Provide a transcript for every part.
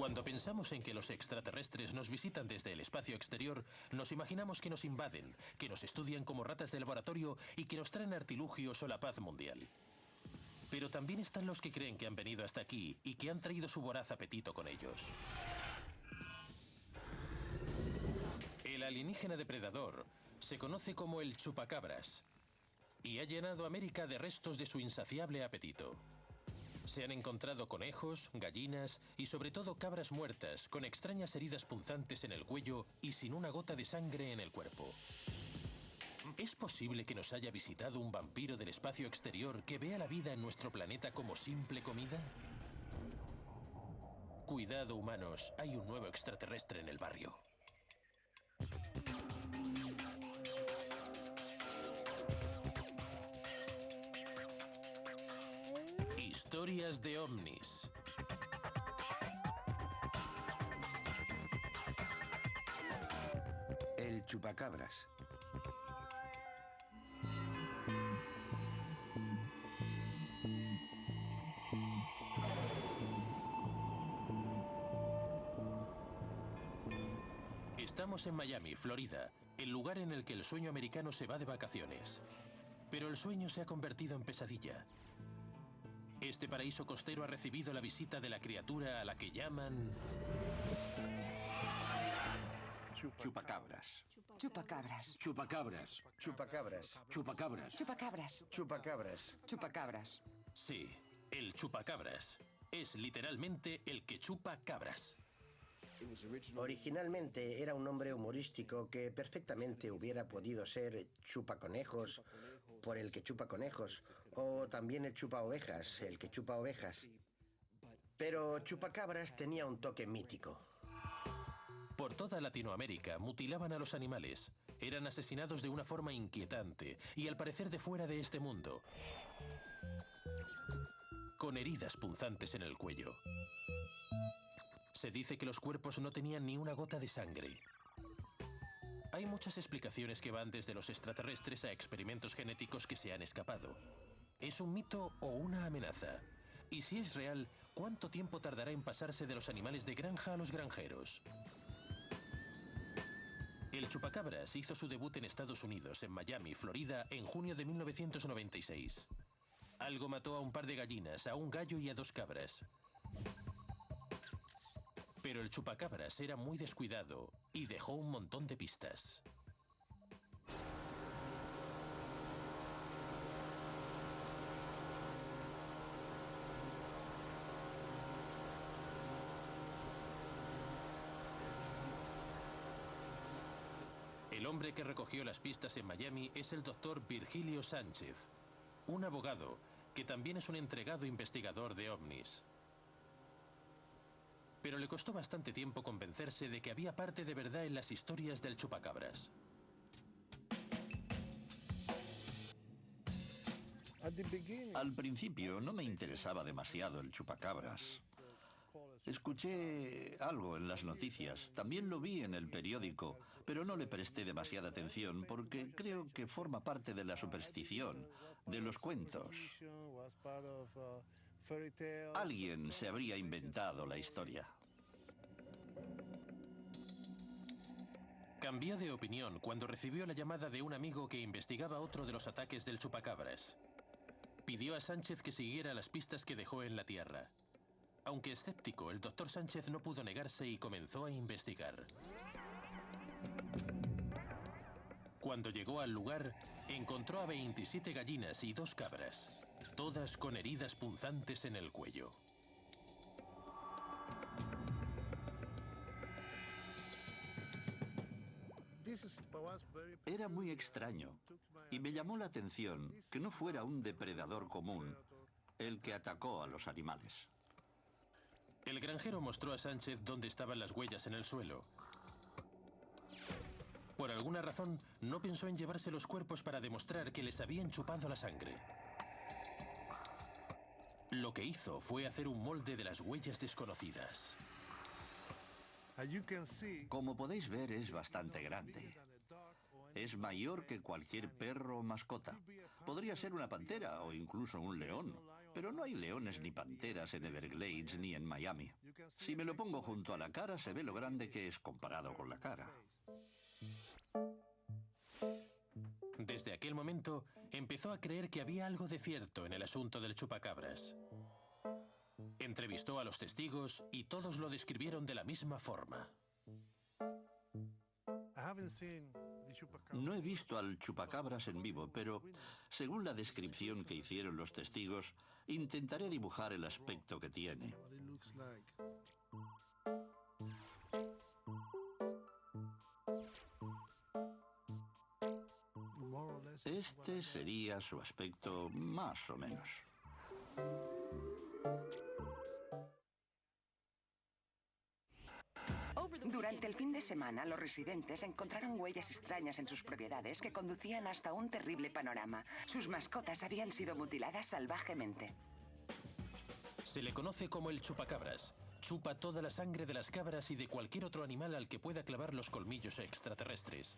Cuando pensamos en que los extraterrestres nos visitan desde el espacio exterior, nos imaginamos que nos invaden, que nos estudian como ratas de laboratorio y que nos traen artilugios o la paz mundial. Pero también están los que creen que han venido hasta aquí y que han traído su voraz apetito con ellos. El alienígena depredador se conoce como el chupacabras y ha llenado América de restos de su insaciable apetito. Se han encontrado conejos, gallinas y sobre todo cabras muertas con extrañas heridas punzantes en el cuello y sin una gota de sangre en el cuerpo. ¿Es posible que nos haya visitado un vampiro del espacio exterior que vea la vida en nuestro planeta como simple comida? Cuidado, humanos, hay un nuevo extraterrestre en el barrio. Historias de ovnis. El chupacabras. Estamos en Miami, Florida, el lugar en el que el sueño americano se va de vacaciones. Pero el sueño se ha convertido en pesadilla. Este paraíso costero ha recibido la visita de la criatura a la que llaman... Chupacabras. Chupacabras. Chupacabras. Chupacabras. Chupacabras. Chupacabras. Chupacabras. Chupacabras. Sí, el chupacabras. Es literalmente el que chupa cabras. Originalmente era un nombre humorístico que perfectamente hubiera podido ser chupaconejos, por el que chupa conejos, o también el chupa ovejas, el que chupa ovejas. Pero chupacabras tenía un toque mítico. Por toda Latinoamérica mutilaban a los animales. Eran asesinados de una forma inquietante y al parecer de fuera de este mundo, con heridas punzantes en el cuello. Se dice que los cuerpos no tenían ni una gota de sangre. Hay muchas explicaciones que van desde los extraterrestres a experimentos genéticos que se han escapado. ¿Es un mito o una amenaza? Y si es real, ¿cuánto tiempo tardará en pasarse de los animales de granja a los granjeros? El chupacabras hizo su debut en Estados Unidos, en Miami, Florida, en junio de 1996. Algo mató a un par de gallinas, a un gallo y a 2 cabras. Pero el chupacabras era muy descuidado y dejó un montón de pistas. El hombre que recogió las pistas en Miami es el doctor Virgilio Sánchez, un abogado que también es un entregado investigador de ovnis. Pero le costó bastante tiempo convencerse de que había parte de verdad en las historias del chupacabras. Al principio no me interesaba demasiado el chupacabras. Escuché algo en las noticias, también lo vi en el periódico, pero no le presté demasiada atención porque creo que forma parte de la superstición, de los cuentos. Alguien se habría inventado la historia. Cambió de opinión cuando recibió la llamada de un amigo que investigaba otro de los ataques del chupacabras. Pidió a Sánchez que siguiera las pistas que dejó en la Tierra. Aunque escéptico, el doctor Sánchez no pudo negarse y comenzó a investigar. Cuando llegó al lugar, encontró a 27 gallinas y 2 cabras, todas con heridas punzantes en el cuello. Era muy extraño y me llamó la atención que no fuera un depredador común el que atacó a los animales. El granjero mostró a Sánchez dónde estaban las huellas en el suelo. Por alguna razón, no pensó en llevarse los cuerpos para demostrar que les habían chupado la sangre. Lo que hizo fue hacer un molde de las huellas desconocidas. Como podéis ver, es bastante grande. Es mayor que cualquier perro o mascota. Podría ser una pantera o incluso un león. pero no hay leones ni panteras en Everglades ni en Miami. Si me lo pongo junto a la cara, se ve lo grande que es comparado con la cara. Desde aquel momento, empezó a creer que había algo de cierto en el asunto del chupacabras. Entrevistó a los testigos y todos lo describieron de la misma forma. No he visto al chupacabras en vivo, pero según la descripción que hicieron los testigos, intentaré dibujar el aspecto que tiene. Este sería su aspecto más o menos. Durante el fin de semana, los residentes encontraron huellas extrañas en sus propiedades que conducían hasta un terrible panorama. Sus mascotas habían sido mutiladas salvajemente. Se le conoce como el chupacabras. Chupa toda la sangre de las cabras y de cualquier otro animal al que pueda clavar los colmillos extraterrestres.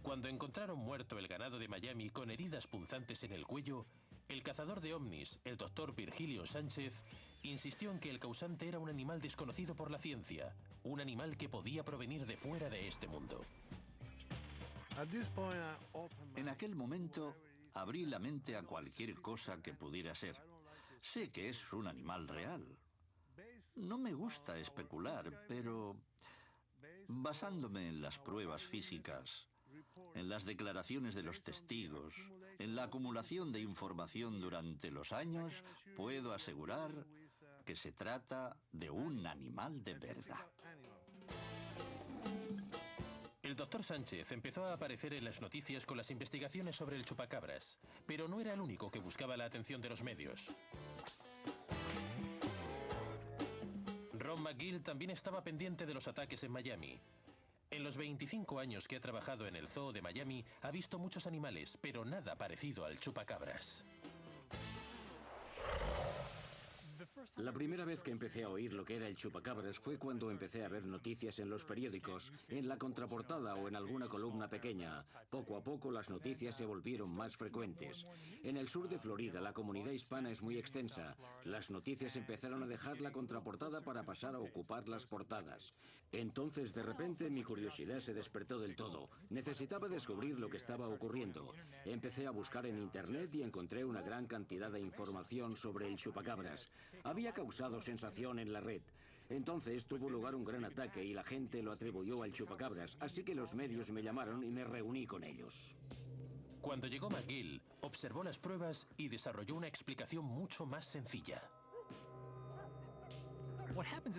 Cuando encontraron muerto el ganado de Miami con heridas punzantes en el cuello, el cazador de ovnis, el doctor Virgilio Sánchez, insistió en que el causante era un animal desconocido por la ciencia, un animal que podía provenir de fuera de este mundo. En aquel momento, abrí la mente a cualquier cosa que pudiera ser. Sé que es un animal real. No me gusta especular, pero basándome en las pruebas físicas, en las declaraciones de los testigos, en la acumulación de información durante los años, puedo asegurar que se trata de un animal de verdad. El doctor Sánchez empezó a aparecer en las noticias con las investigaciones sobre el chupacabras, pero no era el único que buscaba la atención de los medios. Ron McGill también estaba pendiente de los ataques en Miami. En los 25 años que ha trabajado en el zoo de Miami, ha visto muchos animales, pero nada parecido al chupacabras. La primera vez que empecé a oír lo que era el chupacabras fue cuando empecé a ver noticias en los periódicos, en la contraportada o en alguna columna pequeña. Poco a poco las noticias se volvieron más frecuentes. En el sur de Florida la comunidad hispana es muy extensa. Las noticias empezaron a dejar la contraportada para pasar a ocupar las portadas. Entonces de repente mi curiosidad se despertó del todo. Necesitaba descubrir lo que estaba ocurriendo. Empecé a buscar en internet y encontré una gran cantidad de información sobre el chupacabras. Había causado sensación en la red. Entonces tuvo lugar un gran ataque y la gente lo atribuyó al chupacabras, así que los medios me llamaron y me reuní con ellos. Cuando llegó McGill, observó las pruebas y desarrolló una explicación mucho más sencilla.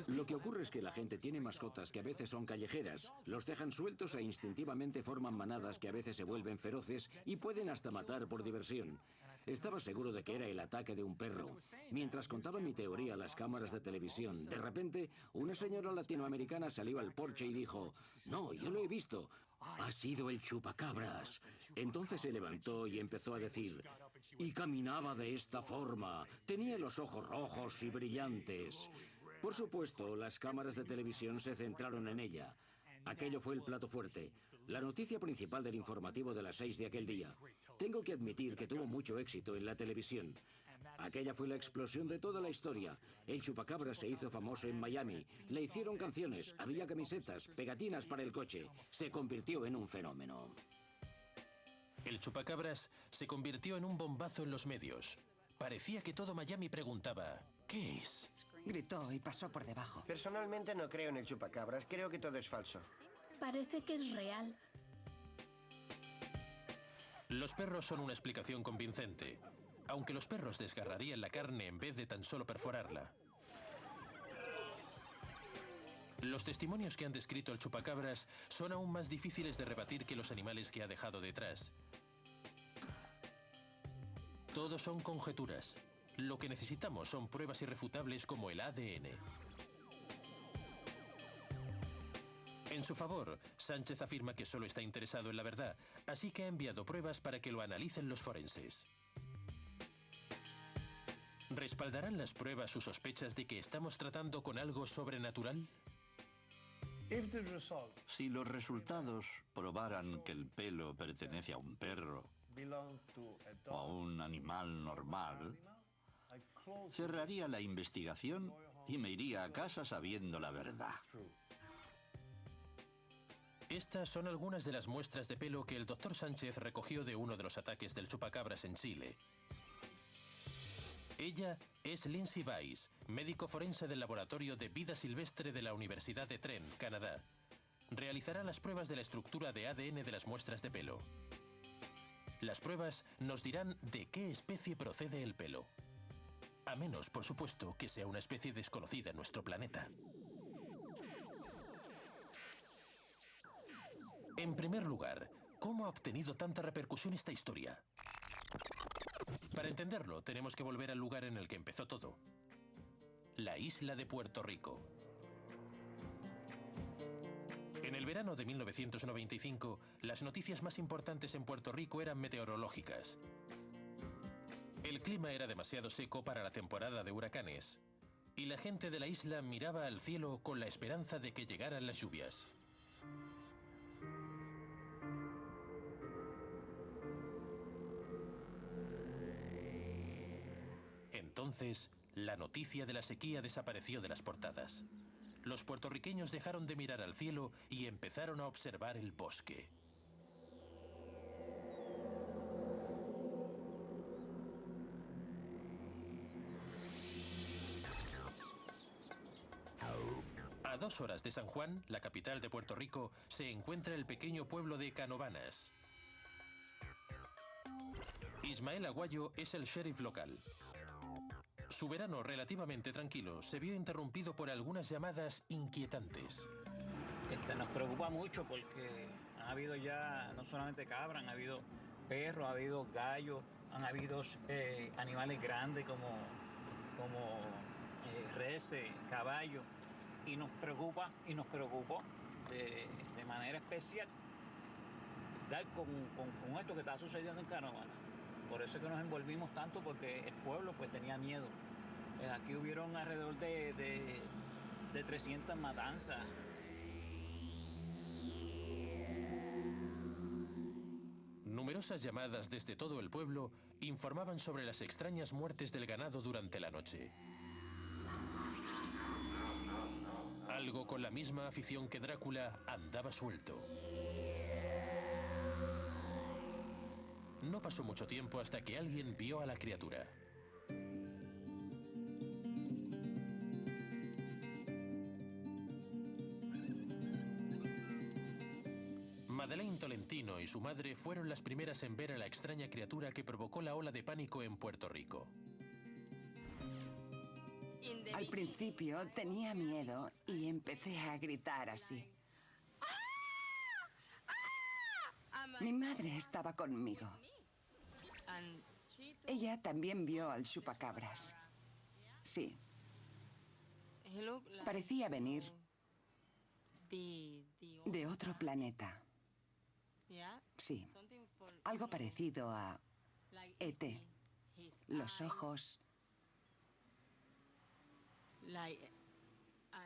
Lo que ocurre es que la gente tiene mascotas que a veces son callejeras, los dejan sueltos e instintivamente forman manadas que a veces se vuelven feroces y pueden hasta matar por diversión. Estaba seguro de que era el ataque de un perro. Mientras contaba mi teoría a las cámaras de televisión, de repente, una señora latinoamericana salió al porche y dijo: «No, yo lo he visto. Ha sido el chupacabras». Entonces se levantó y empezó a decir: «Y caminaba de esta forma. Tenía los ojos rojos y brillantes». Por supuesto, las cámaras de televisión se centraron en ella. Aquello fue el plato fuerte, la noticia principal del informativo de las 6 de aquel día. Tengo que admitir que tuvo mucho éxito en la televisión. Aquella fue la explosión de toda la historia. El chupacabras se hizo famoso en Miami. Le hicieron canciones, había camisetas, pegatinas para el coche. Se convirtió en un fenómeno. El chupacabras se convirtió en un bombazo en los medios. Parecía que todo Miami preguntaba: ¿qué es? Gritó y pasó por debajo. Personalmente no creo en el chupacabras, creo que todo es falso. Parece que es real. Los perros son una explicación convincente, aunque los perros desgarrarían la carne en vez de tan solo perforarla. Los testimonios que han descrito el chupacabras son aún más difíciles de rebatir que los animales que ha dejado detrás. Todos son conjeturas. Lo que necesitamos son pruebas irrefutables como el ADN. En su favor, Sánchez afirma que solo está interesado en la verdad, así que ha enviado pruebas para que lo analicen los forenses. ¿Respaldarán las pruebas sus sospechas de que estamos tratando con algo sobrenatural? Si los resultados probaran que el pelo pertenece a un perro o a un animal normal, cerraría la investigación y me iría a casa sabiendo la verdad. Estas son algunas de las muestras de pelo que el Dr. Sánchez recogió de uno de los ataques del chupacabras en Chile. Ella es Lindsay Weiss, médico forense del Laboratorio de Vida Silvestre de la Universidad de Trent, Canadá. Realizará las pruebas de la estructura de ADN de las muestras de pelo. Las pruebas nos dirán de qué especie procede el pelo. A menos, por supuesto, que sea una especie desconocida en nuestro planeta. En primer lugar, ¿cómo ha obtenido tanta repercusión esta historia? Para entenderlo, tenemos que volver al lugar en el que empezó todo. La isla de Puerto Rico. En el verano de 1995, las noticias más importantes en Puerto Rico eran meteorológicas. El clima era demasiado seco para la temporada de huracanes, y la gente de la isla miraba al cielo con la esperanza de que llegaran las lluvias. Entonces, la noticia de la sequía desapareció de las portadas. Los puertorriqueños dejaron de mirar al cielo y empezaron a observar el bosque. A 2 horas de San Juan, la capital de Puerto Rico, se encuentra el pequeño pueblo de Canovanas. Ismael Aguayo es el sheriff local. Su verano relativamente tranquilo se vio interrumpido por algunas llamadas inquietantes. Nos preocupa mucho porque han habido ya no solamente cabras, han habido perros, ha habido gallos, han habido animales grandes como reses, caballos, y nos preocupó de manera especial dar con esto que está sucediendo en Canovanas. Por eso es que nos envolvimos tanto, porque el pueblo pues tenía miedo. Aquí hubieron alrededor de 300 matanzas. Numerosas llamadas desde todo el pueblo informaban sobre las extrañas muertes del ganado durante la noche. Algo con la misma afición que Drácula andaba suelto. No pasó mucho tiempo hasta que alguien vio a la criatura. Madeleine Tolentino y su madre fueron las primeras en ver a la extraña criatura que provocó la ola de pánico en Puerto Rico. Al principio tenía miedo y empecé a gritar así. Mi madre estaba conmigo. Ella también vio al chupacabras. Sí. Parecía venir de otro planeta. Sí. Algo parecido a E.T. Los ojos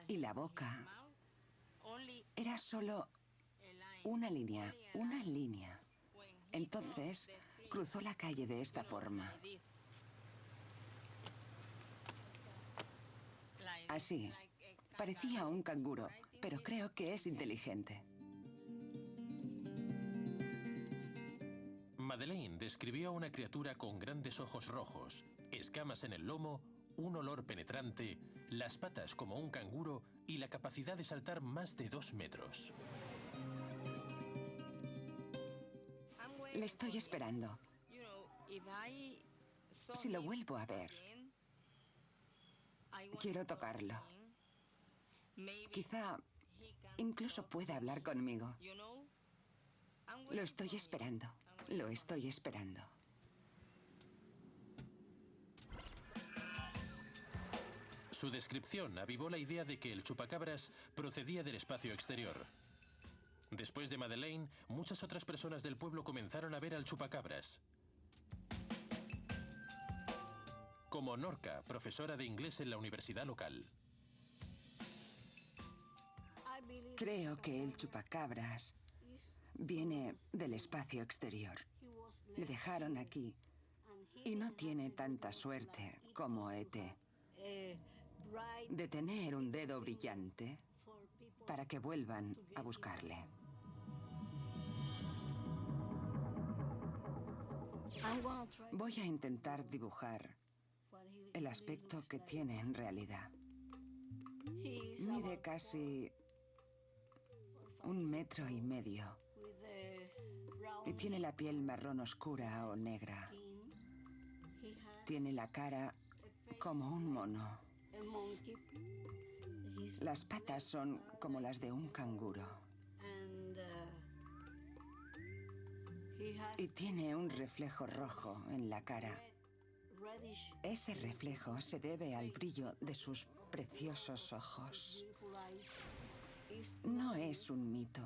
y la boca. Era solo una línea. Entonces, cruzó la calle de esta forma. Así. Parecía un canguro, pero creo que es inteligente. Madeleine describió a una criatura con grandes ojos rojos, escamas en el lomo, un olor penetrante, las patas como un canguro y la capacidad de saltar más de 2 metros. Le estoy esperando. Si lo vuelvo a ver, quiero tocarlo. Quizá incluso pueda hablar conmigo. Lo estoy esperando. Lo estoy esperando. Su descripción avivó la idea de que el chupacabras procedía del espacio exterior. Después de Madeleine, muchas otras personas del pueblo comenzaron a ver al chupacabras. Como Norca, profesora de inglés en la universidad local. Creo que el chupacabras viene del espacio exterior. Le dejaron aquí y no tiene tanta suerte como E.T. de tener un dedo brillante para que vuelvan a buscarle. Voy a intentar dibujar el aspecto que tiene en realidad. Mide casi 1,5 metros y tiene la piel marrón oscura o negra. Tiene la cara como un mono. Las patas son como las de un canguro. Y tiene un reflejo rojo en la cara. Ese reflejo se debe al brillo de sus preciosos ojos. No es un mito.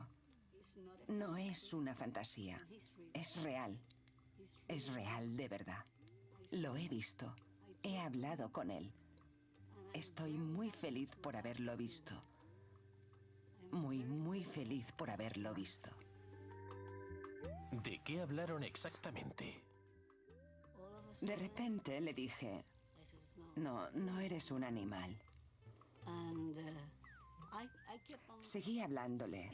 No es una fantasía. Es real. Es real de verdad. Lo he visto. He hablado con él. Estoy muy feliz por haberlo visto. Muy, muy feliz por haberlo visto. ¿De qué hablaron exactamente? De repente le dije, no eres un animal. Seguí hablándole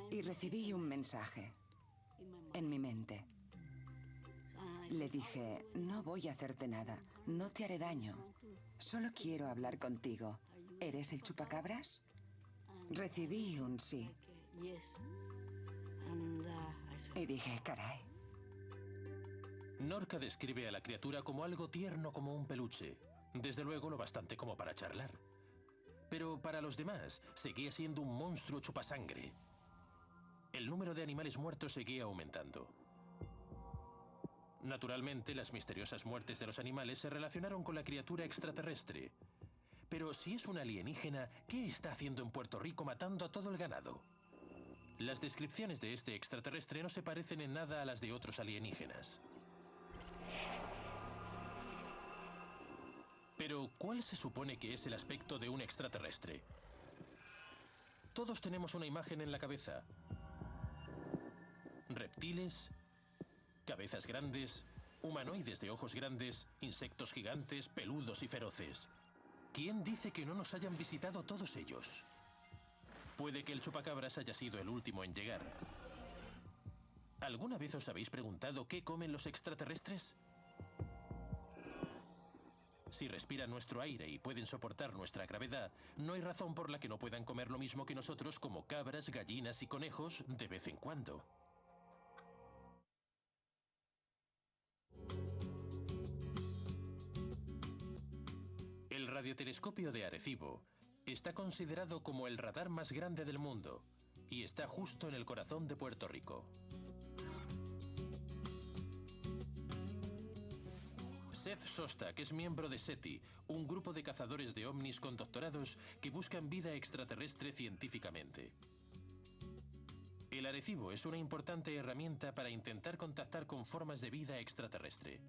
y recibí un mensaje en mi mente. Le dije, no voy a hacerte nada, no te haré daño, solo quiero hablar contigo. ¿Eres el chupacabras? Recibí un sí. Y dije, caray. Norca describe a la criatura como algo tierno como un peluche. Desde luego lo bastante como para charlar. Pero para los demás, seguía siendo un monstruo chupasangre. El número de animales muertos seguía aumentando. Naturalmente, las misteriosas muertes de los animales se relacionaron con la criatura extraterrestre. Pero si es un alienígena, ¿qué está haciendo en Puerto Rico matando a todo el ganado? Las descripciones de este extraterrestre no se parecen en nada a las de otros alienígenas. Pero, ¿cuál se supone que es el aspecto de un extraterrestre? Todos tenemos una imagen en la cabeza. Reptiles, cabezas grandes, humanoides de ojos grandes, insectos gigantes, peludos y feroces. ¿Quién dice que no nos hayan visitado todos ellos? Puede que el chupacabras haya sido el último en llegar. ¿Alguna vez os habéis preguntado qué comen los extraterrestres? Si respiran nuestro aire y pueden soportar nuestra gravedad, no hay razón por la que no puedan comer lo mismo que nosotros, como cabras, gallinas y conejos, de vez en cuando. El radiotelescopio de Arecibo está considerado como el radar más grande del mundo y está justo en el corazón de Puerto Rico. Seth Shostak es miembro de SETI, un grupo de cazadores de ovnis con doctorados que buscan vida extraterrestre científicamente. El Arecibo es una importante herramienta para intentar contactar con formas de vida extraterrestre.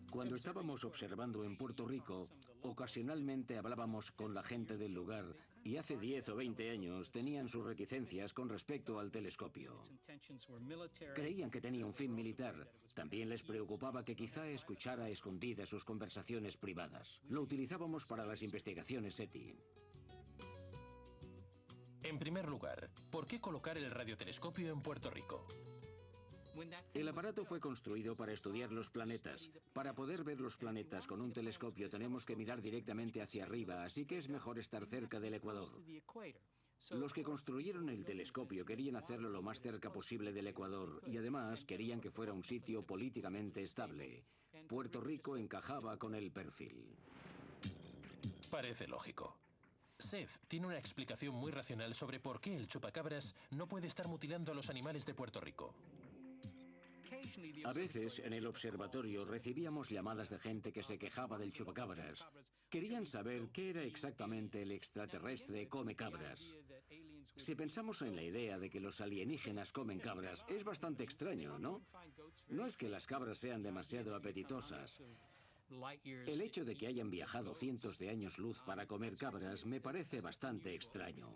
Cuando estábamos observando en Puerto Rico, ocasionalmente hablábamos con la gente del lugar y hace 10 o 20 años tenían sus reticencias con respecto al telescopio. Creían que tenía un fin militar. También les preocupaba que quizá escuchara a escondidas sus conversaciones privadas. Lo utilizábamos para las investigaciones SETI. En primer lugar, ¿por qué colocar el radiotelescopio en Puerto Rico? El aparato fue construido para estudiar los planetas. Para poder ver los planetas con un telescopio tenemos que mirar directamente hacia arriba, así que es mejor estar cerca del ecuador. Los que construyeron el telescopio querían hacerlo lo más cerca posible del Ecuador y además querían que fuera un sitio políticamente estable. Puerto Rico encajaba con el perfil. Parece lógico. Seth tiene una explicación muy racional sobre por qué el chupacabras no puede estar mutilando a los animales de Puerto Rico. A veces, en el observatorio, recibíamos llamadas de gente que se quejaba del chupacabras. Querían saber qué era exactamente el extraterrestre come cabras. Si pensamos en la idea de que los alienígenas comen cabras, es bastante extraño, ¿no? No es que las cabras sean demasiado apetitosas. El hecho de que hayan viajado cientos de años luz para comer cabras me parece bastante extraño.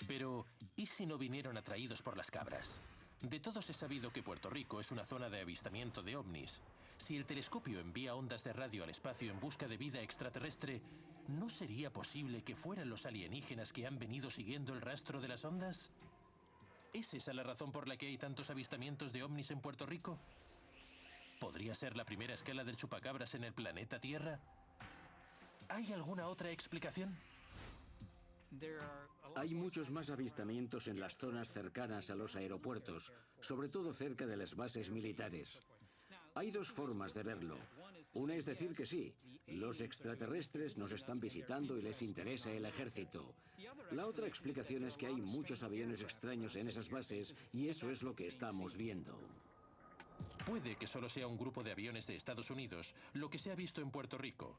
Pero, ¿Y si no vinieron atraídos por las cabras? De todos es sabido que Puerto Rico es una zona de avistamiento de ovnis. Si el telescopio envía ondas de radio al espacio en busca de vida extraterrestre, ¿no sería posible que fueran los alienígenas que han venido siguiendo el rastro de las ondas? ¿Es esa la razón por la que hay tantos avistamientos de ovnis en Puerto Rico? ¿Podría ser la primera escala del chupacabras en el planeta Tierra? ¿Hay alguna otra explicación? Hay muchos más avistamientos en las zonas cercanas a los aeropuertos, sobre todo cerca de las bases militares. Hay dos formas de verlo. Una es decir que sí, los extraterrestres nos están visitando y les interesa el ejército. La otra explicación es que hay muchos aviones extraños en esas bases y eso es lo que estamos viendo. Puede que solo sea un grupo de aviones de Estados Unidos, lo que se ha visto en Puerto Rico.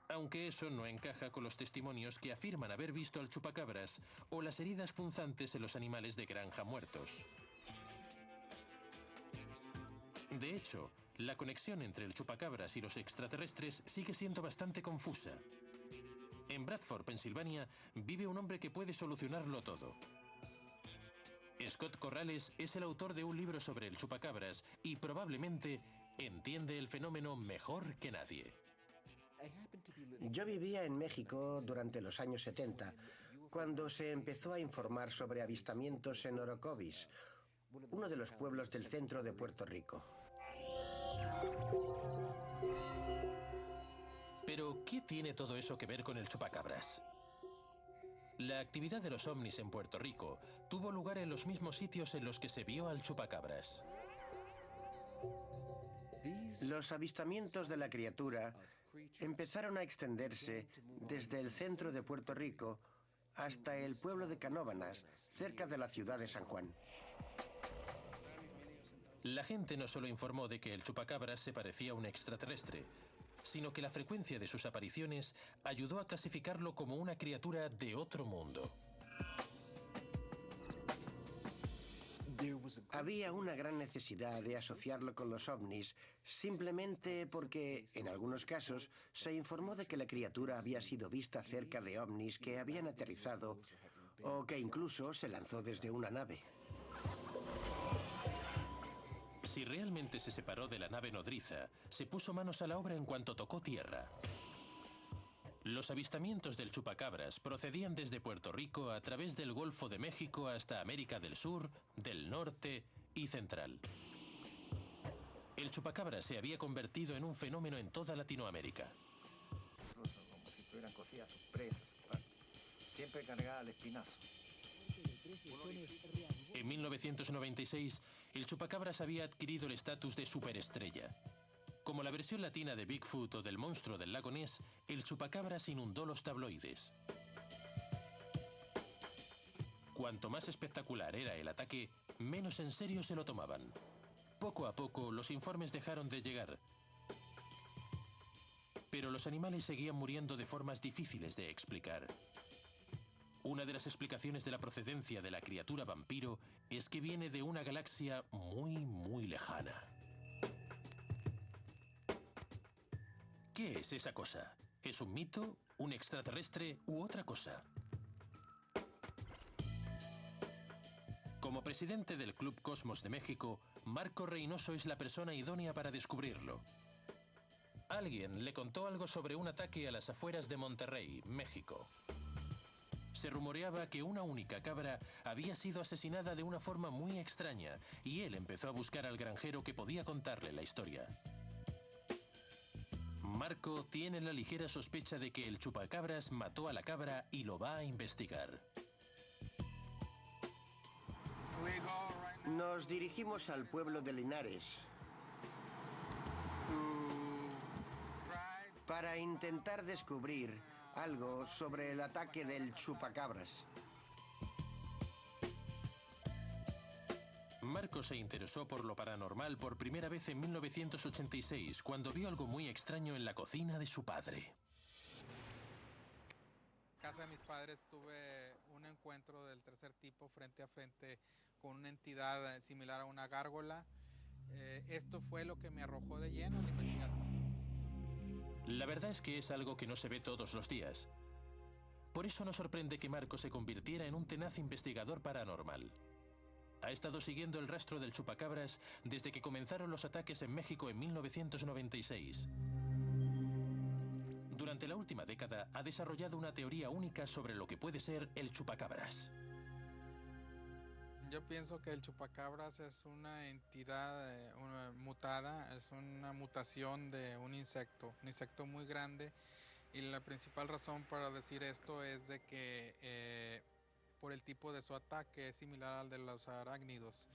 Aunque eso no encaja con los testimonios que afirman haber visto al chupacabras o las heridas punzantes en los animales de granja muertos. De hecho, la conexión entre el chupacabras y los extraterrestres sigue siendo bastante confusa. En Bradford, Pensilvania, vive un hombre que puede solucionarlo todo. Scott Corrales es el autor de un libro sobre el chupacabras y probablemente entiende el fenómeno mejor que nadie. Yo vivía en México durante los años 70, cuando se empezó a informar sobre avistamientos en Orocovis, uno de los pueblos del centro de Puerto Rico. Pero, ¿qué tiene todo eso que ver con el chupacabras? La actividad de los ovnis en Puerto Rico tuvo lugar en los mismos sitios en los que se vio al chupacabras. Los avistamientos de la criatura empezaron a extenderse desde el centro de Puerto Rico hasta el pueblo de Canóvanas, cerca de la ciudad de San Juan. La gente no solo informó de que el chupacabras se parecía a un extraterrestre, sino que la frecuencia de sus apariciones ayudó a clasificarlo como una criatura de otro mundo. Había una gran necesidad de asociarlo con los ovnis, simplemente porque, en algunos casos, se informó de que la criatura había sido vista cerca de ovnis que habían aterrizado o que incluso se lanzó desde una nave. Si realmente se separó de la nave nodriza, se puso manos a la obra en cuanto tocó tierra. Los avistamientos del chupacabras procedían desde Puerto Rico a través del Golfo de México hasta América del Sur, del Norte y Central. El chupacabras se había convertido en un fenómeno en toda Latinoamérica. Como si estuvieran cosidas sus presas, siempre cargada al espinazo. En 1996, el chupacabras había adquirido el estatus de superestrella. Como la versión latina de Bigfoot o del monstruo del lago Ness, el chupacabras inundó los tabloides. Cuanto más espectacular era el ataque, menos en serio se lo tomaban. Poco a poco, los informes dejaron de llegar. Pero los animales seguían muriendo de formas difíciles de explicar. Una de las explicaciones de la procedencia de la criatura vampiro es que viene de una galaxia muy lejana. ¿Qué es esa cosa? ¿Es un mito, un extraterrestre u otra cosa? Como presidente del Club Cosmos de México, Marco Reynoso es la persona idónea para descubrirlo. Alguien le contó algo sobre un ataque a las afueras de Monterrey, México. Se rumoreaba que una única cabra había sido asesinada de una forma muy extraña y él empezó a buscar al granjero que podía contarle la historia. Marco tiene la ligera sospecha de que el chupacabras mató a la cabra y lo va a investigar. Nos dirigimos al pueblo de Linares para intentar descubrir algo sobre el ataque del chupacabras. Marco se interesó por lo paranormal por primera vez en 1986, cuando vio algo muy extraño en la cocina de su padre. En casa de mis padres tuve un encuentro del tercer tipo frente a frente con una entidad similar a una gárgola. Esto fue lo que me arrojó de lleno a la investigación. La verdad es que es algo que no se ve todos los días. Por eso no sorprende que Marco se convirtiera en un tenaz investigador paranormal. Ha estado siguiendo el rastro del chupacabras desde que comenzaron los ataques en México en 1996. Durante la última década ha desarrollado una teoría única sobre lo que puede ser el chupacabras. Yo pienso que el chupacabras es una entidad mutada, es una mutación de un insecto muy grande, y la principal razón para decir esto es de que por el tipo de su ataque es similar al de los arácnidos.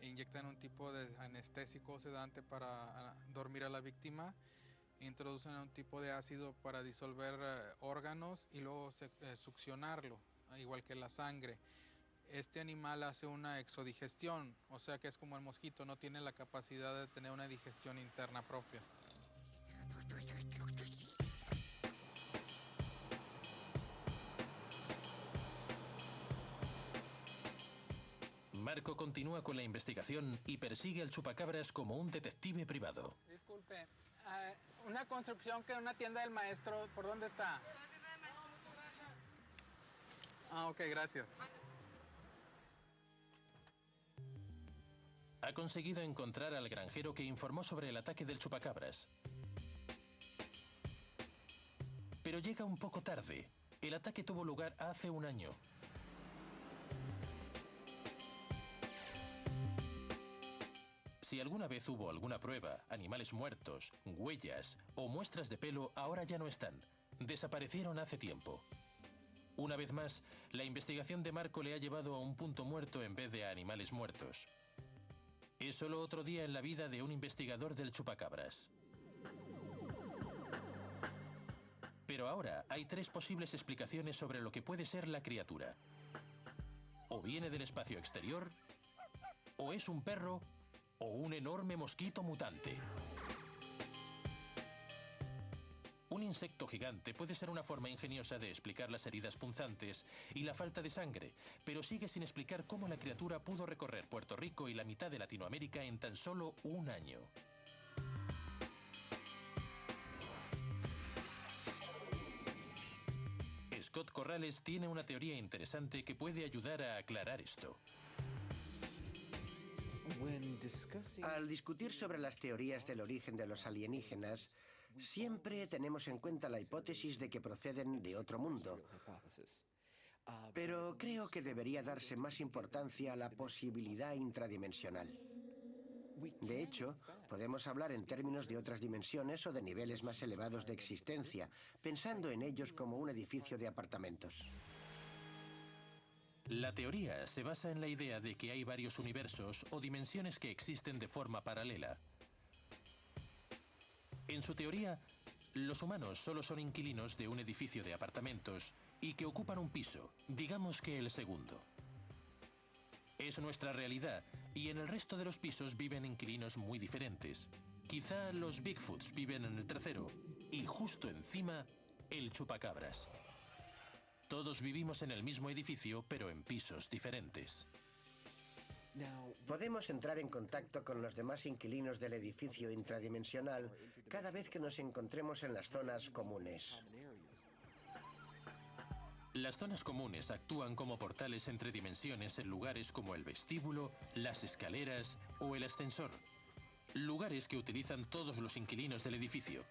Inyectan un tipo de anestésico sedante para dormir a la víctima, introducen un tipo de ácido para disolver órganos y luego succionarlo, igual que la sangre. Este animal hace una exodigestión, o sea que es como el mosquito, no tiene la capacidad de tener una digestión interna propia. Marco continúa con la investigación y persigue al chupacabras como un detective privado. Disculpe, una construcción que una tienda del maestro, ¿por dónde está? Ah, ok, gracias. Ha conseguido encontrar al granjero que informó sobre el ataque del chupacabras. Pero llega un poco tarde. El ataque tuvo lugar hace un año. Si alguna vez hubo alguna prueba, animales muertos, huellas o muestras de pelo, ahora ya no están. Desaparecieron hace tiempo. Una vez más, la investigación de Marco le ha llevado a un punto muerto en vez de a animales muertos. Es solo otro día en la vida de un investigador del chupacabras. Pero ahora hay tres posibles explicaciones sobre lo que puede ser la criatura. O viene del espacio exterior, o es un perro, o un enorme mosquito mutante. Un insecto gigante puede ser una forma ingeniosa de explicar las heridas punzantes y la falta de sangre, pero sigue sin explicar cómo la criatura pudo recorrer Puerto Rico y la mitad de Latinoamérica en tan solo un año. Scott Corrales tiene una teoría interesante que puede ayudar a aclarar esto. Al discutir sobre las teorías del origen de los alienígenas, siempre tenemos en cuenta la hipótesis de que proceden de otro mundo. Pero creo que debería darse más importancia a la posibilidad intradimensional. De hecho, podemos hablar en términos de otras dimensiones o de niveles más elevados de existencia, pensando en ellos como un edificio de apartamentos. La teoría se basa en la idea de que hay varios universos o dimensiones que existen de forma paralela. En su teoría, los humanos solo son inquilinos de un edificio de apartamentos y que ocupan un piso, digamos que el segundo. Es nuestra realidad y en el resto de los pisos viven inquilinos muy diferentes. Quizá los Bigfoots viven en el tercero y justo encima el chupacabras. Todos vivimos en el mismo edificio, pero en pisos diferentes. Podemos entrar en contacto con los demás inquilinos del edificio intradimensional cada vez que nos encontremos en las zonas comunes. Las zonas comunes actúan como portales entre dimensiones en lugares como el vestíbulo, las escaleras o el ascensor. Lugares que utilizan todos los inquilinos del edificio.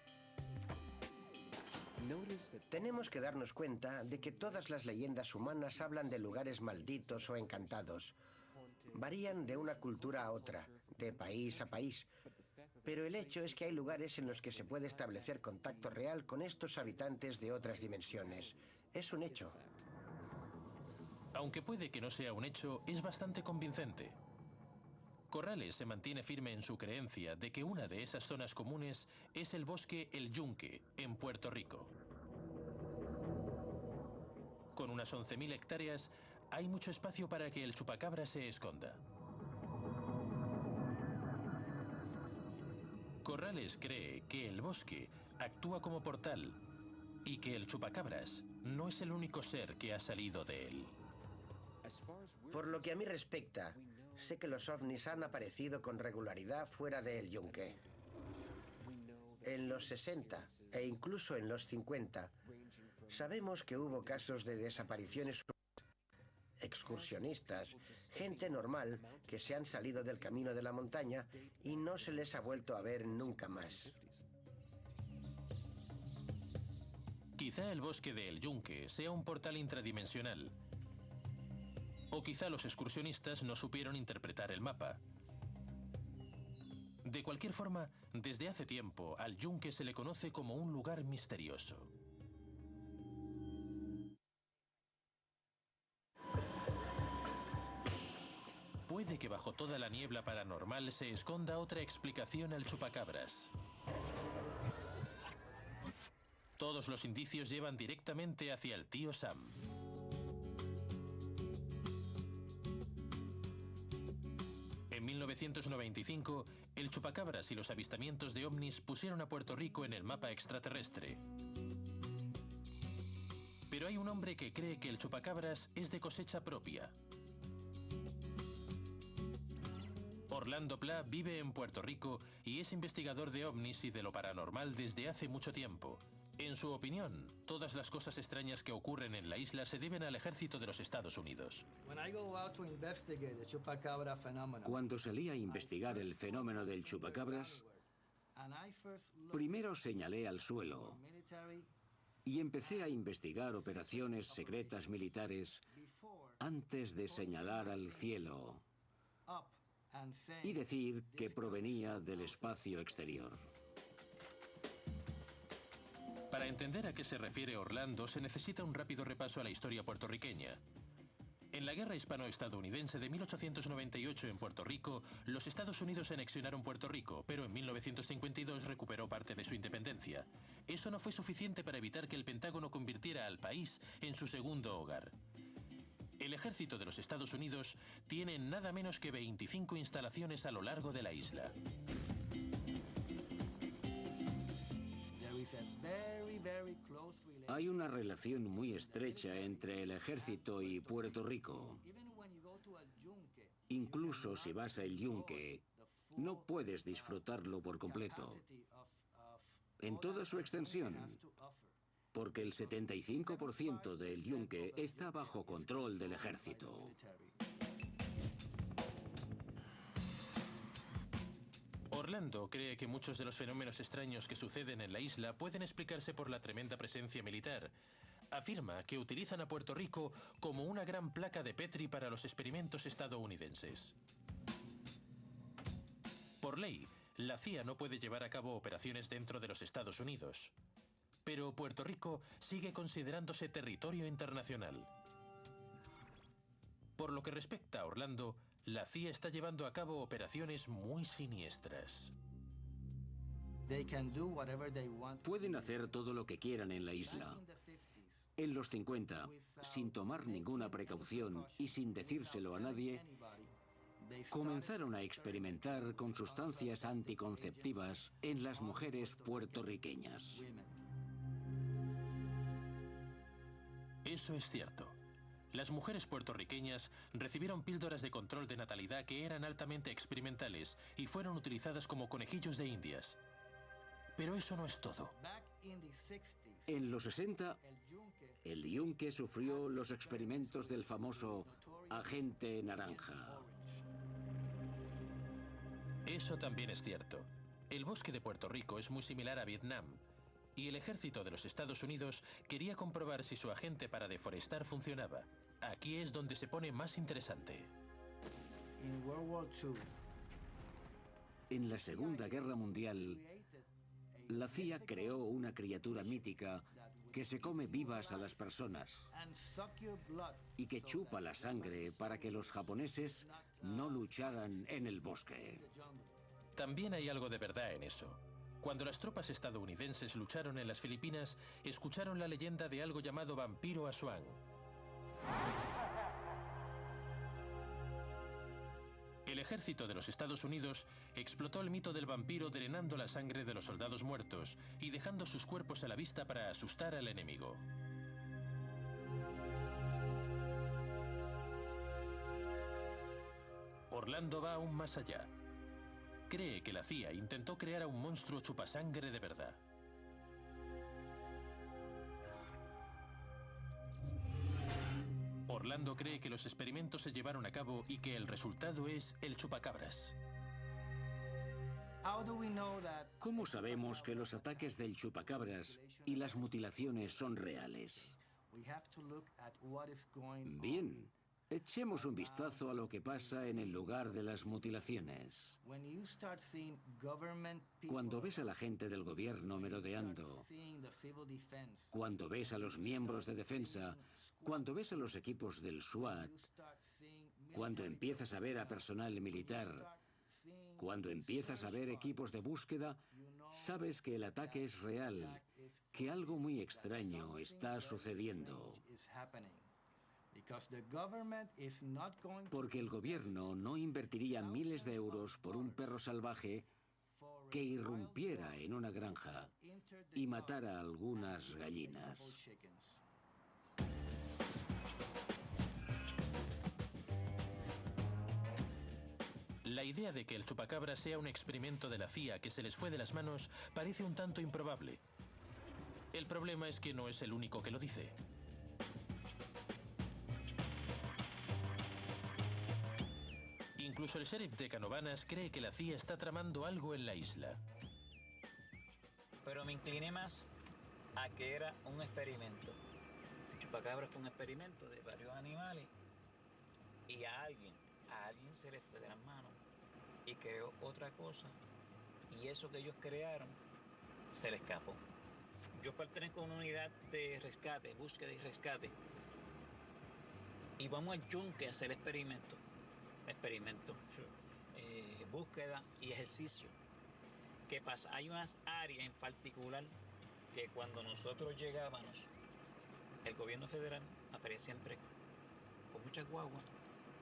Tenemos que darnos cuenta de que todas las leyendas humanas hablan de lugares malditos o encantados. Varían de una cultura a otra, de país a país. Pero el hecho es que hay lugares en los que se puede establecer contacto real con estos habitantes de otras dimensiones. Es un hecho. Aunque puede que no sea un hecho, es bastante convincente. Corrales se mantiene firme en su creencia de que una de esas zonas comunes es el bosque El Yunque, en Puerto Rico. Con unas 11.000 hectáreas, hay mucho espacio para que el chupacabra se esconda. Corrales cree que el bosque actúa como portal y que el chupacabras no es el único ser que ha salido de él. Por lo que a mí respecta, sé que los ovnis han aparecido con regularidad fuera de El Yunque. En los 60 e incluso en los 50, Sabemos que hubo casos de desapariciones, excursionistas, gente normal que se han salido del camino de la montaña y no se les ha vuelto a ver nunca más. Quizá el bosque de El Yunque sea un portal intradimensional. O quizá los excursionistas no supieron interpretar el mapa. De cualquier forma, desde hace tiempo, al Yunque se le conoce como un lugar misterioso. Puede que bajo toda la niebla paranormal se esconda otra explicación al chupacabras. Todos los indicios llevan directamente hacia el tío Sam. En 1995, el chupacabras y los avistamientos de ovnis pusieron a Puerto Rico en el mapa extraterrestre. Pero hay un hombre que cree que el chupacabras es de cosecha propia. Orlando Pla vive en Puerto Rico y es investigador de ovnis y de lo paranormal desde hace mucho tiempo. En su opinión, todas las cosas extrañas que ocurren en la isla se deben al ejército de los Estados Unidos. Cuando salí a investigar el fenómeno del chupacabras, primero señalé al suelo y empecé a investigar operaciones secretas militares antes de señalar al cielo y decir que provenía del espacio exterior. Para entender a qué se refiere Orlando, se necesita un rápido repaso a la historia puertorriqueña. En la Guerra Hispano-Estadounidense de 1898 en Puerto Rico, los Estados Unidos anexionaron Puerto Rico, pero en 1952 recuperó parte de su independencia. Eso no fue suficiente para evitar que el Pentágono convirtiera al país en su segundo hogar. El ejército de los Estados Unidos tiene nada menos que 25 instalaciones a lo largo de la isla. Hay una relación muy estrecha entre el ejército y Puerto Rico. Incluso si vas a El Yunque, no puedes disfrutarlo por completo, en toda su extensión, porque el 75% de El Yunque está bajo control del ejército. Orlando cree que muchos de los fenómenos extraños que suceden en la isla pueden explicarse por la tremenda presencia militar. Afirma que utilizan a Puerto Rico como una gran placa de Petri para los experimentos estadounidenses. Por ley, la CIA no puede llevar a cabo operaciones dentro de los Estados Unidos. Pero Puerto Rico sigue considerándose territorio internacional. Por lo que respecta a Orlando, la CIA está llevando a cabo operaciones muy siniestras. Pueden hacer todo lo que quieran en la isla. En los 50, sin tomar ninguna precaución y sin decírselo a nadie, comenzaron a experimentar con sustancias anticonceptivas en las mujeres puertorriqueñas. Eso es cierto. Las mujeres puertorriqueñas recibieron píldoras de control de natalidad que eran altamente experimentales y fueron utilizadas como conejillos de indias. Pero eso no es todo. En los 60, El Yunque sufrió los experimentos del famoso agente naranja. Eso también es cierto. El bosque de Puerto Rico es muy similar a Vietnam, y el ejército de los Estados Unidos quería comprobar si su agente para deforestar funcionaba. Aquí es donde se pone más interesante. En la Segunda Guerra Mundial, la CIA creó una criatura mítica que se come vivas a las personas y que chupa la sangre para que los japoneses no lucharan en el bosque. También hay algo de verdad en eso. Cuando las tropas estadounidenses lucharon en las Filipinas, escucharon la leyenda de algo llamado vampiro Aswang. El ejército de los Estados Unidos explotó el mito del vampiro drenando la sangre de los soldados muertos y dejando sus cuerpos a la vista para asustar al enemigo. Orlando va aún más allá. Cree que la CIA intentó crear a un monstruo chupasangre de verdad. Orlando cree que los experimentos se llevaron a cabo y que el resultado es el chupacabras. ¿Cómo sabemos que los ataques del chupacabras y las mutilaciones son reales? Bien, echemos un vistazo a lo que pasa en el lugar de las mutilaciones. Cuando ves a la gente del gobierno merodeando, cuando ves a los miembros de defensa, cuando ves a los equipos del SWAT, cuando empiezas a ver a personal militar, cuando empiezas a ver equipos de búsqueda, sabes que el ataque es real, que algo muy extraño está sucediendo. Porque el gobierno no invertiría miles de euros por un perro salvaje que irrumpiera en una granja y matara a algunas gallinas. La idea de que el chupacabra sea un experimento de la CIA que se les fue de las manos parece un tanto improbable. El problema es que no es el único que lo dice. Incluso el sheriff de Canovanas cree que la CIA está tramando algo en la isla. Pero me incliné más a que era un experimento. El chupacabra fue un experimento de varios animales y a alguien se les fue de las manos y creó otra cosa, y eso que ellos crearon se le escapó. Yo pertenezco a una unidad de rescate, búsqueda y rescate, y vamos al yunque a hacer experimento, búsqueda y ejercicio. ¿Qué pasa? Hay unas áreas en particular que cuando nosotros llegábamos, el gobierno federal aparecía siempre con muchas guaguas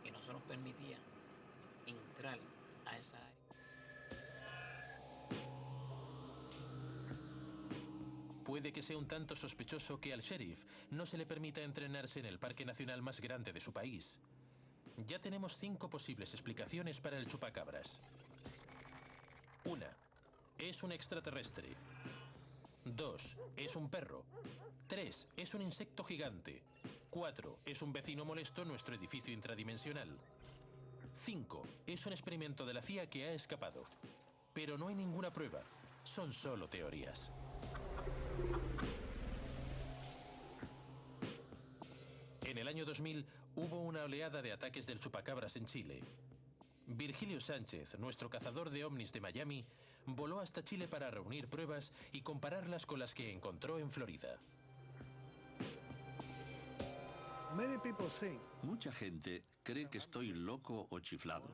y no se nos permitía entrar a esa área. Puede que sea un tanto sospechoso que al sheriff no se le permita entrenarse en el parque nacional más grande de su país. Ya tenemos 5 posibles explicaciones para el chupacabras. 1. Es un extraterrestre. 2. Es un perro. 3. Es un insecto gigante. 4. Es un vecino molesto en nuestro edificio intradimensional. 5. Es un experimento de la CIA que ha escapado. Pero no hay ninguna prueba. Son solo teorías. En el año 2000 hubo una oleada de ataques del chupacabras en Chile. Virgilio Sánchez, nuestro cazador de ovnis de Miami, voló hasta Chile para reunir pruebas y compararlas con las que encontró en Florida. Mucha gente cree que estoy loco o chiflado,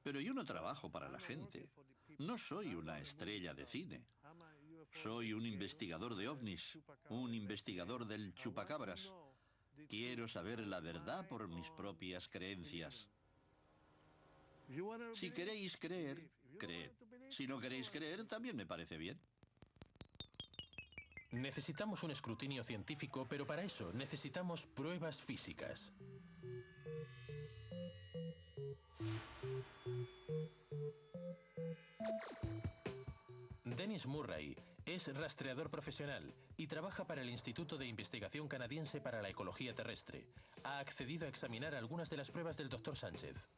pero yo no trabajo para la gente. No soy una estrella de cine. Soy un investigador de ovnis, un investigador del chupacabras. Quiero saber la verdad por mis propias creencias. Si queréis creer, creed. Si no queréis creer, también me parece bien. Necesitamos un escrutinio científico, pero para eso necesitamos pruebas físicas. Dennis Murray es rastreador profesional y trabaja para el Instituto de Investigación Canadiense para la Ecología Terrestre. Ha accedido a examinar algunas de las pruebas del Dr. Sánchez.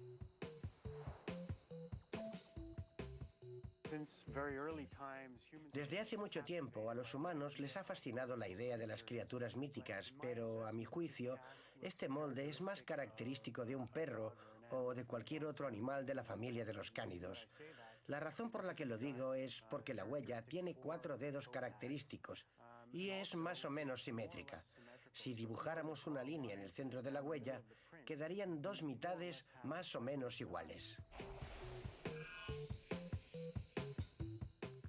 Desde hace mucho tiempo a los humanos les ha fascinado la idea de las criaturas míticas, pero a mi juicio, este molde es más característico de un perro o de cualquier otro animal de la familia de los cánidos. La razón por la que lo digo es porque la huella tiene 4 dedos característicos y es más o menos simétrica. Si dibujáramos una línea en el centro de la huella, quedarían 2 mitades más o menos iguales.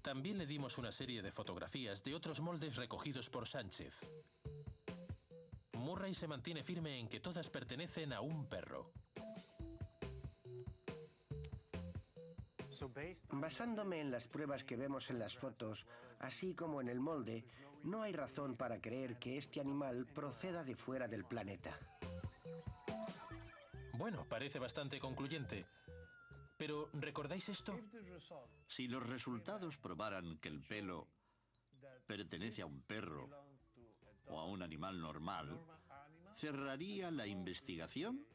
También le dimos una serie de fotografías de otros moldes recogidos por Sánchez. Murray se mantiene firme en que todas pertenecen a un perro. Basándome en las pruebas que vemos en las fotos, así como en el molde, no hay razón para creer que este animal proceda de fuera del planeta. Bueno, parece bastante concluyente. Pero, ¿recordáis esto? Si los resultados probaran que el pelo pertenece a un perro o a un animal normal, Cerraría la investigación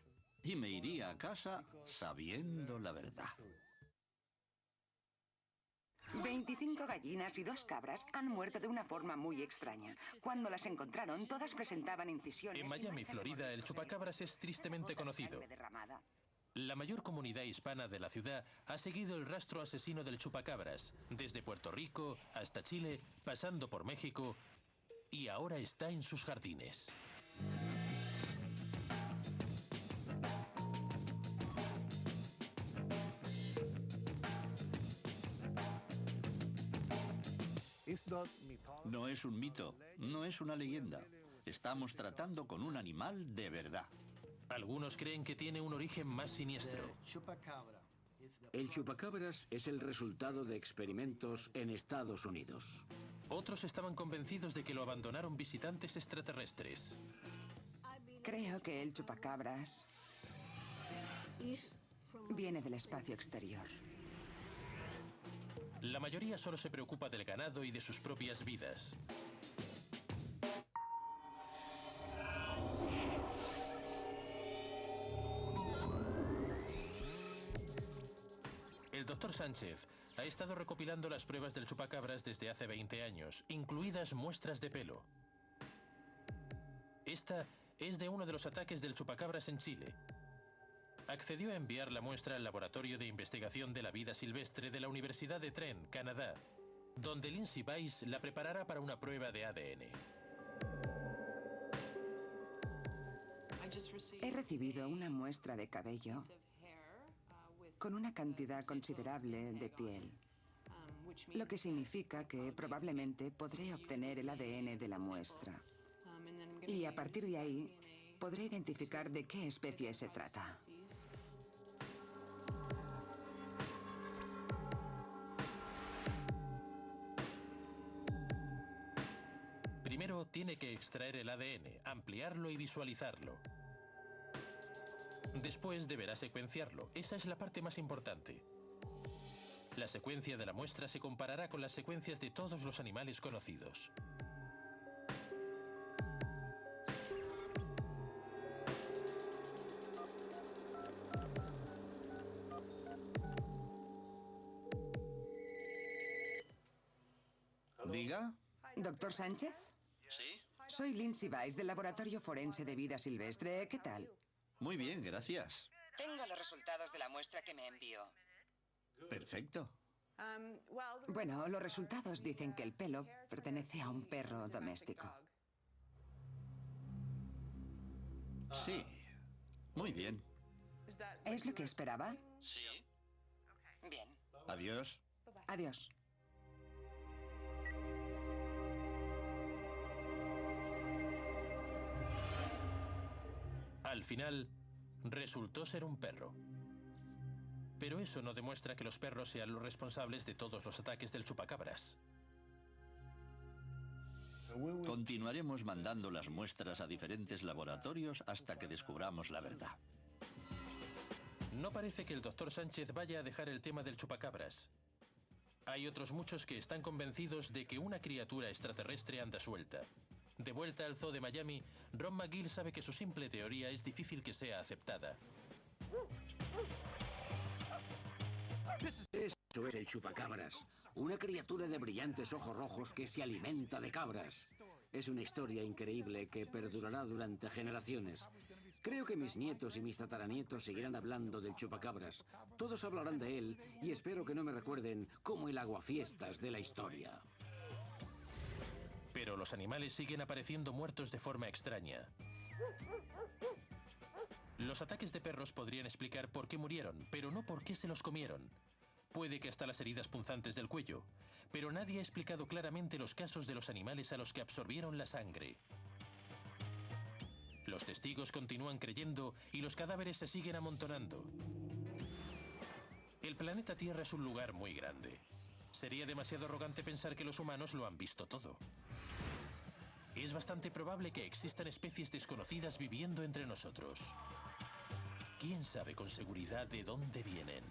y me iría a casa sabiendo la verdad. 25 gallinas y 2 cabras han muerto de una forma muy extraña. Cuando las encontraron, todas presentaban incisiones. En Miami, Florida, el chupacabras es tristemente conocido. La mayor comunidad hispana de la ciudad ha seguido el rastro asesino del chupacabras, desde Puerto Rico hasta Chile, pasando por México, y ahora está en sus jardines. No es un mito, no es una leyenda. Estamos tratando con un animal de verdad. Algunos creen que tiene un origen más siniestro. El chupacabras es el resultado de experimentos en Estados Unidos. Otros estaban convencidos de que lo abandonaron visitantes extraterrestres. Creo que el chupacabras viene del espacio exterior. La mayoría solo se preocupa del ganado y de sus propias vidas. El Dr. Sánchez ha estado recopilando las pruebas del chupacabras desde hace 20 años, incluidas muestras de pelo. Esta es de uno de los ataques del chupacabras en Chile. Accedió a enviar la muestra al Laboratorio de Investigación de la Vida Silvestre de la Universidad de Trent, Canadá, donde Lindsay Weiss la preparará para una prueba de ADN. He recibido una muestra de cabello con una cantidad considerable de piel, lo que significa que probablemente podré obtener el ADN de la muestra. Y a partir de ahí, podré identificar de qué especie se trata. Primero tiene que extraer el ADN, ampliarlo y visualizarlo. Después deberá secuenciarlo. Esa es la parte más importante. La secuencia de la muestra se comparará con las secuencias de todos los animales conocidos. ¿Diga? ¿Doctor Sánchez? Sí. Soy Lindsay Weiss del Laboratorio Forense de Vida Silvestre. ¿Qué tal? Muy bien, gracias. Tengo los resultados de la muestra que me envió. Perfecto. Bueno, los resultados dicen que el pelo pertenece a un perro doméstico. Sí. Muy bien. ¿Es lo que esperaba? Sí. Bien. Adiós. Adiós. Al final, resultó ser un perro. Pero eso no demuestra que los perros sean los responsables de todos los ataques del chupacabras. Continuaremos mandando las muestras a diferentes laboratorios hasta que descubramos la verdad. No parece que el Dr. Sánchez vaya a dejar el tema del chupacabras. Hay otros muchos que están convencidos de que una criatura extraterrestre anda suelta. De vuelta al zoo de Miami, Ron McGill sabe que su simple teoría es difícil que sea aceptada. Eso es el chupacabras, una criatura de brillantes ojos rojos que se alimenta de cabras. Es una historia increíble que perdurará durante generaciones. Creo que mis nietos y mis tataranietos seguirán hablando del chupacabras. Todos hablarán de él y espero que no me recuerden como el aguafiestas de la historia. Pero los animales siguen apareciendo muertos de forma extraña. Los ataques de perros podrían explicar por qué murieron, pero no por qué se los comieron. Puede que hasta las heridas punzantes del cuello, pero nadie ha explicado claramente los casos de los animales a los que absorbieron la sangre. Los testigos continúan creyendo y los cadáveres se siguen amontonando. El planeta Tierra es un lugar muy grande. Sería demasiado arrogante pensar que los humanos lo han visto todo. Es bastante probable que existan especies desconocidas viviendo entre nosotros. ¿Quién sabe con seguridad de dónde vienen?